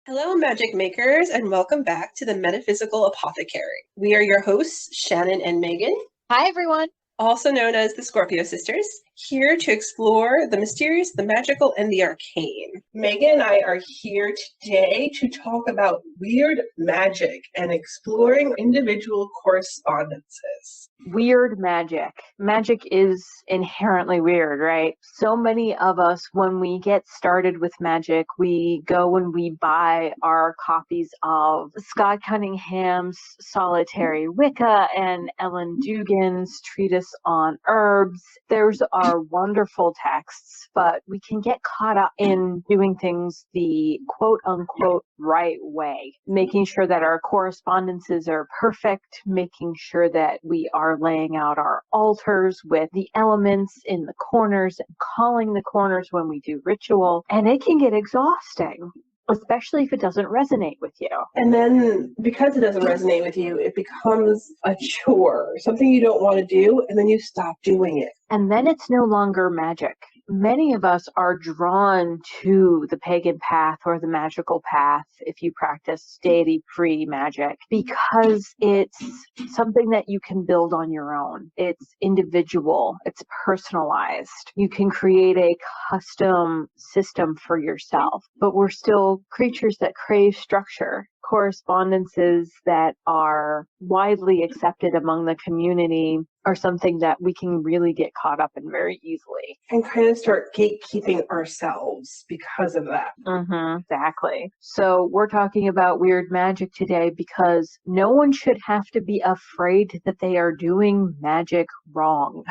Hello, magic makers, and welcome back to the Metaphysical Apothecary. We are your hosts, Shannon and Megan. Hi, everyone. Also known as the Scorpio Sisters, here to explore the mysterious, the magical, and the arcane. Megan and I are here today to talk about weird magic and exploring individual correspondences. Weird magic. Magic is inherently weird, right? So many of us, when we get started with magic, we go and we buy our copies of Scott Cunningham's Solitary Wicca and Ellen Dugan's Treatise on Herbs. Those are wonderful texts, but we can get caught up in doing things the quote-unquote right way, making sure that our correspondences are perfect, making sure that we are laying out our altars with the elements in the corners and calling the corners when we do ritual, and it can get exhausting, especially if it doesn't resonate with you. And then because it doesn't resonate with you, it becomes a chore, something you don't want to do, and then you stop doing it. And then it's no longer magic. Many of us are drawn to the pagan path or the magical path if you practice deity-free magic because it's something that you can build on your own. It's individual. It's personalized. You can create a custom system for yourself, but we're still creatures that crave structure. Correspondences that are widely accepted among the community are something that we can really get caught up in very easily. And kind of start gatekeeping ourselves because of that. Exactly. So we're talking about weird magic today because no one should have to be afraid that they are doing magic wrong.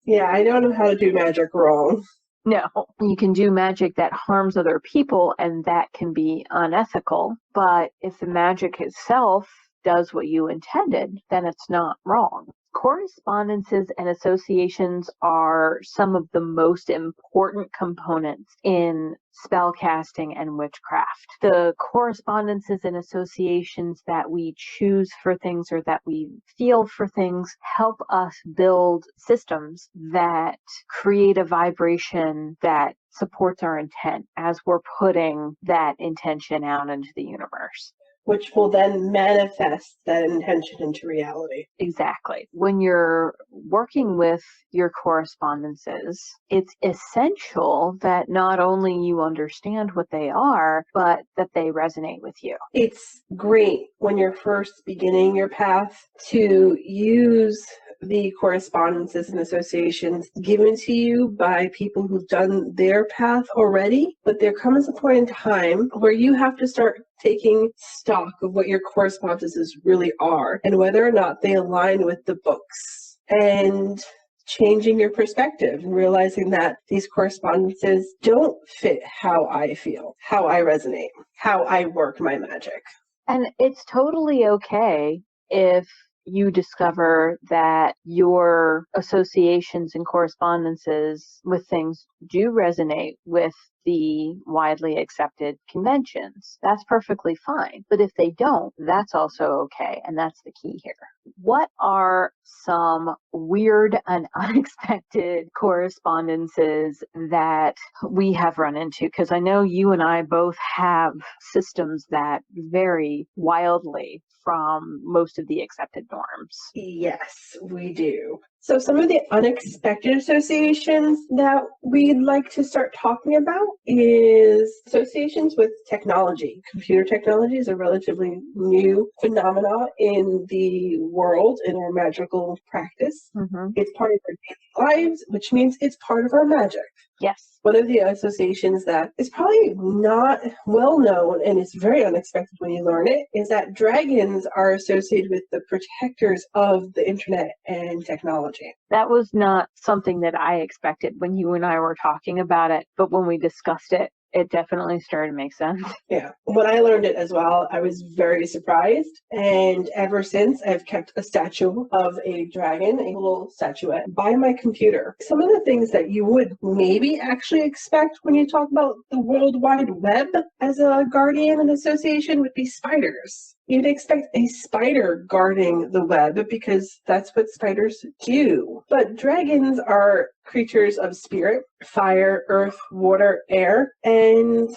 Yeah, I don't know how to do magic wrong. No, you can do magic that harms other people, and that can be unethical. But if the magic itself does what you intended, then it's not wrong. Correspondences and associations are some of the most important components in spellcasting and witchcraft. The correspondences and associations that we choose for things or that we feel for things help us build systems that create a vibration that supports our intent as we're putting that intention out into the universe. Which will then manifest that intention into reality. Exactly. When you're working with your correspondences, it's essential that not only you understand what they are, but that they resonate with you. It's great when you're first beginning your path to use the correspondences and associations given to you by people who've done their path already, but there comes a point in time where you have to start taking stock of what your correspondences really are and whether or not they align with the books, and changing your perspective and realizing that these correspondences don't fit how I feel, how I resonate, how I work my magic. And it's totally okay if you discover that your associations and correspondences with things do resonate with the widely accepted conventions. That's perfectly fine. But if they don't, that's also okay. And that's the key here. What are some weird and unexpected correspondences that we have run into? Because I know you and I both have systems that vary wildly from most of the accepted norms. Yes, we do. So some of the unexpected associations that we'd like to start talking about is associations with technology. Computer technology is a relatively new phenomenon in the world, in our magical practice. It's part of our daily lives, which means it's part of our magic. Yes. One of the associations that is probably not well known and is very unexpected when you learn it is that dragons are associated with the protectors of the internet and technology. That was not something that I expected when you and I were talking about it, but when we discussed it, It definitely started to make sense. Yeah. When I learned it as well, I was very surprised. And ever since, I've kept a statue of a dragon, a little statuette, by my computer. Some of the things that you would maybe actually expect when you talk about the World Wide Web as a guardian and association would be spiders. You'd expect a spider guarding the web because that's what spiders do. But dragons are creatures of spirit, fire, earth, water, air, and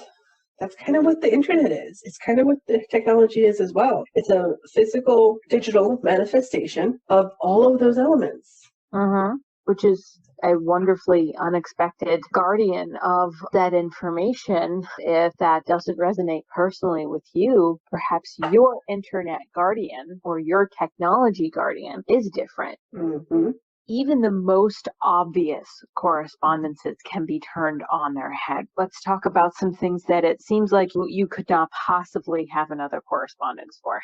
that's kind of what the internet is. It's kind of what the technology is as well. It's a physical, digital manifestation of all of those elements. Which is a wonderfully unexpected guardian of that information. If that doesn't resonate personally with you, perhaps your internet guardian or your technology guardian is different. Even the most obvious correspondences can be turned on their head. Let's talk about some things that it seems like you could not possibly have another correspondence for.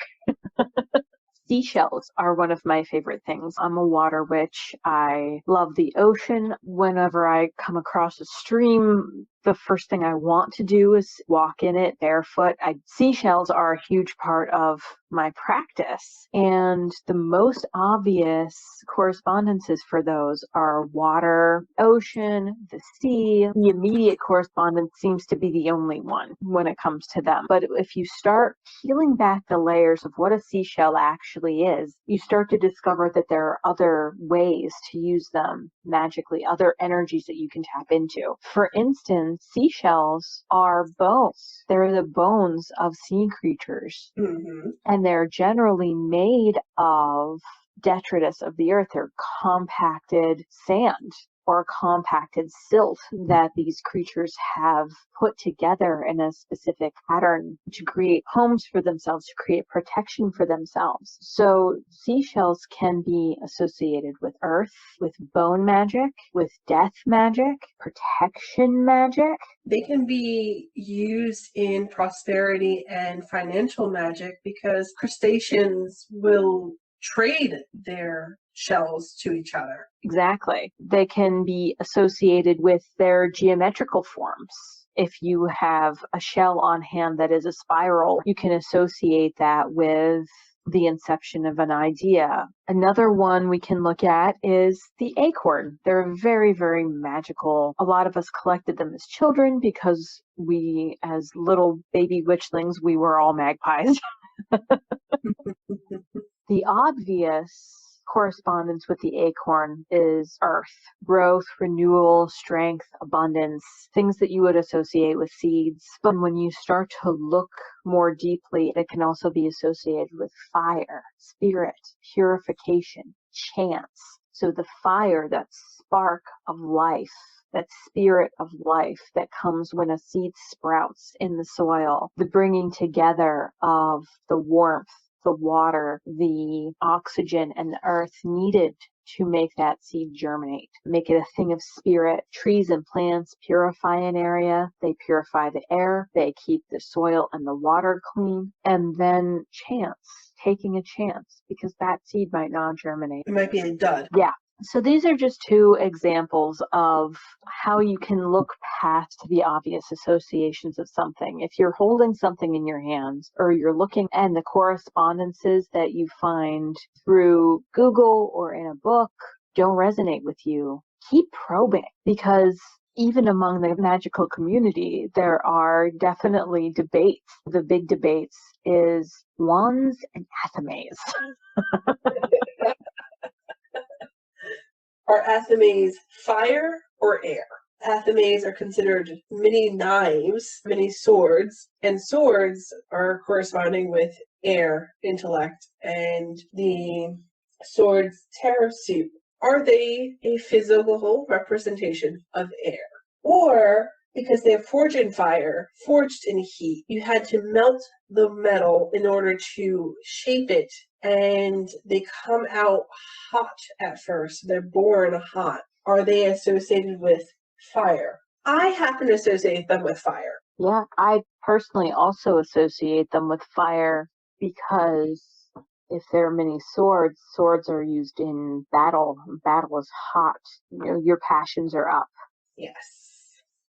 Seashells are one of my favorite things. I'm a water witch. I love the ocean. Whenever I come across a stream, the first thing I want to do is walk in it barefoot. Seashells are a huge part of my practice. And the most obvious correspondences for those are water, ocean, the sea. The immediate correspondence seems to be the only one when it comes to them. But if you start peeling back the layers of what a seashell actually is, you start to discover that there are other ways to use them magically, other energies that you can tap into. For instance, seashells are bones. They're the bones of sea creatures. And they're generally made of detritus of the earth. They're compacted sand or compacted silt that these creatures have put together in a specific pattern to create homes for themselves, to create protection for themselves. So seashells can be associated with earth, with bone magic, with death magic, protection magic. They can be used in prosperity and financial magic because crustaceans will trade their shells to each other. Exactly. They can be associated with their geometrical forms. If you have a shell on hand that is a spiral, you can associate that with the inception of an idea. Another one we can look at is the acorn. They're very, very magical. A lot of us collected them as children because we, as little baby witchlings, we were all magpies. The obvious correspondence with the acorn is earth, growth, renewal, strength, abundance, things that you would associate with seeds. But when you start to look more deeply, it can also be associated with fire, spirit, purification, chance. So the fire, that spark of life, that spirit of life that comes when a seed sprouts in the soil, the bringing together of the warmth, the water, the oxygen, and the earth needed to make that seed germinate, make it a thing of spirit. Trees and plants purify an area, they purify the air, they keep the soil and the water clean, and then chance, taking a chance, because that seed might not germinate. It might be a dud. Yeah. So these are just two examples of how you can look past the obvious associations of something. If you're holding something in your hands or you're looking at the correspondences that you find through Google or in a book don't resonate with you, keep probing, because even among the magical community, there are definitely debates. The big debates is wands and athames. Are athames fire or air? Athames are considered mini knives, mini swords, and swords are corresponding with air, intellect, and the sword's terror suit. Are they a physical representation of air? Or, because they have forged in fire, forged in heat, you had to melt the metal in order to shape it, and they come out hot at first. They're born hot. Are they associated with fire? I happen to associate them with fire. Yeah, I personally also associate them with fire because if they're many swords, swords are used in battle. Battle is hot. You know, your passions are up. Yes.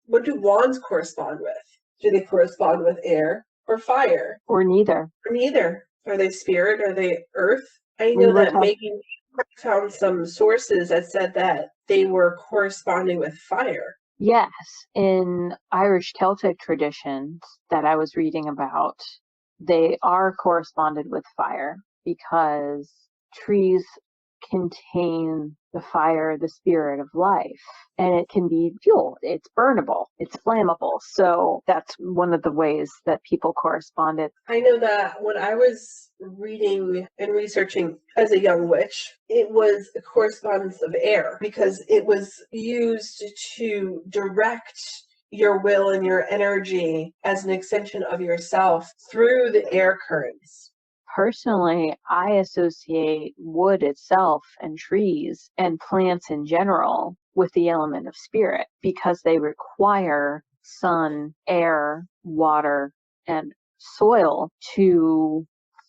What do wands correspond with? Do they correspond with air or fire? Or neither. Or neither. Are they spirit? Are they earth? I know that making found some sources that said that they were corresponding with fire. Yes, in Irish Celtic traditions that I was reading about, they are corresponded with fire because trees contain the fire, the spirit of life, and it can be fuel. It's burnable, it's flammable. So that's one of the ways that people corresponded. I know that when I was reading and researching as a young witch, it was a correspondence of air because it was used to direct your will and your energy as an extension of yourself through the air currents. Personally, I associate wood itself and trees and plants in general with the element of spirit because they require sun, air, water, and soil to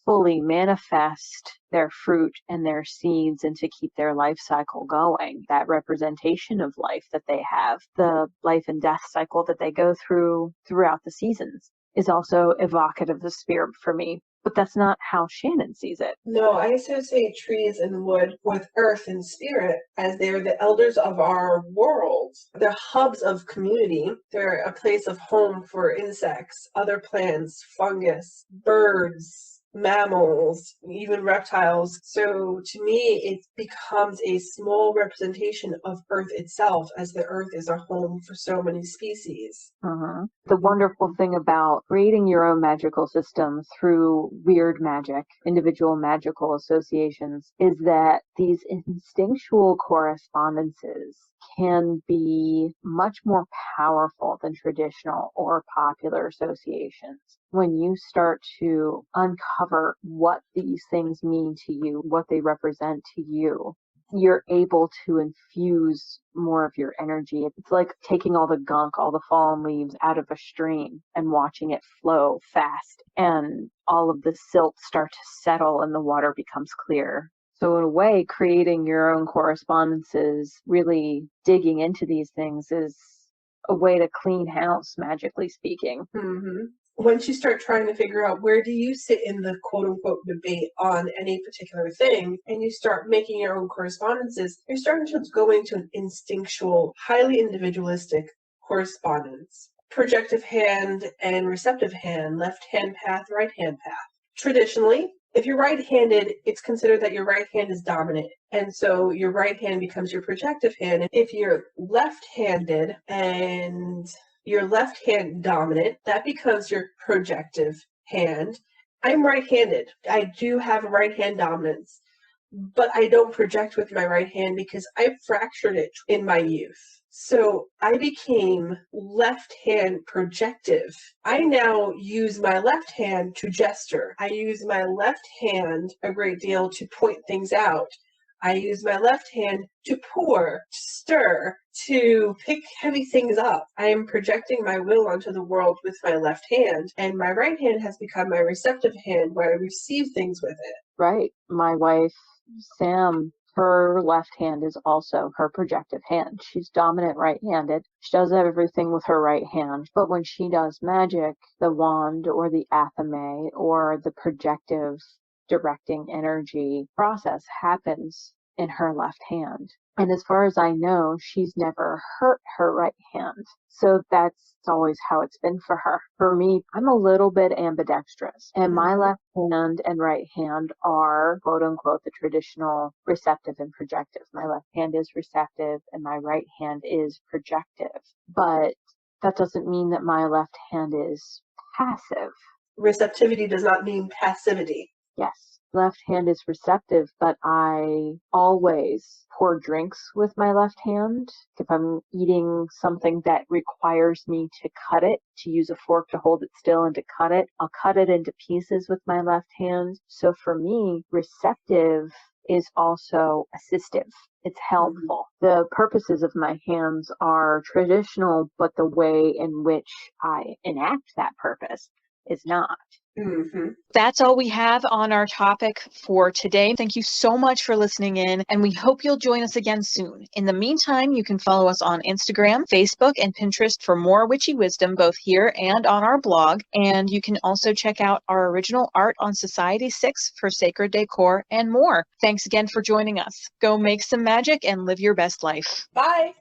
fully manifest their fruit and their seeds and to keep their life cycle going. That representation of life that they have, the life and death cycle that they go through throughout the seasons, is also evocative of spirit for me. But that's not how Shannon sees it. No, I associate trees and wood with earth and spirit as they're the elders of our world. They're hubs of community. They're a place of home for insects, other plants, fungus, birds, mammals, even reptiles. So to me, it becomes a small representation of Earth itself, as the Earth is a home for so many species. The wonderful thing about creating your own magical system through weird magic, individual magical associations, is that these instinctual correspondences can be much more powerful than traditional or popular associations. When you start to uncover what these things mean to you, what they represent to you, you're able to infuse more of your energy. It's like taking all the gunk, all the fallen leaves out of a stream and watching it flow fast, and all of the silt start to settle and the water becomes clear. So in a way, creating your own correspondences, really digging into these things, is a way to clean house, magically speaking. Once you start trying to figure out where do you sit in the quote-unquote debate on any particular thing, and you start making your own correspondences, you're starting to go into an instinctual, highly individualistic correspondence. Projective hand and receptive hand, left hand path, right hand path. Traditionally, if you're right-handed, it's considered that your right hand is dominant, and so your right hand becomes your projective hand. If you're left-handed and your left hand dominant, that becomes your projective hand. I'm right-handed. I do have a right hand dominance, but I don't project with my right hand because I fractured it in my youth. So I became left hand projective. I now use my left hand to gesture. I use my left hand a great deal to point things out. I use my left hand to pour, to stir, to pick heavy things up. I am projecting my will onto the world with my left hand, and my right hand has become my receptive hand where I receive things with it. Right. My wife, Sam, her left hand is also her projective hand. She's dominant right-handed. She does everything with her right hand. But when she does magic, the wand or the athame or the projective directing energy process happens in her left hand. And as far as I know, she's never hurt her right hand. So that's always how it's been for her. For me, I'm a little bit ambidextrous, and my left hand and right hand are, quote unquote, the traditional receptive and projective. My left hand is receptive and my right hand is projective. But that doesn't mean that my left hand is passive. Receptivity does not mean passivity. Yes. Left hand is receptive, but I always pour drinks with my left hand. If I'm eating something that requires me to cut it, to use a fork to hold it still and to cut it, I'll cut it into pieces with my left hand. So for me, receptive is also assistive. It's helpful. The purposes of my hands are traditional, but the way in which I enact that purpose is not. Mm-hmm. That's all we have on our topic for today. Thank you so much for listening in, and we hope you'll join us again soon. In the meantime, you can follow us on Instagram, Facebook, and Pinterest for more witchy wisdom, both here and on our blog. And you can also check out our original art on Society 6 for sacred decor and more. Thanks again for joining us. Go make some magic and live your best life. Bye.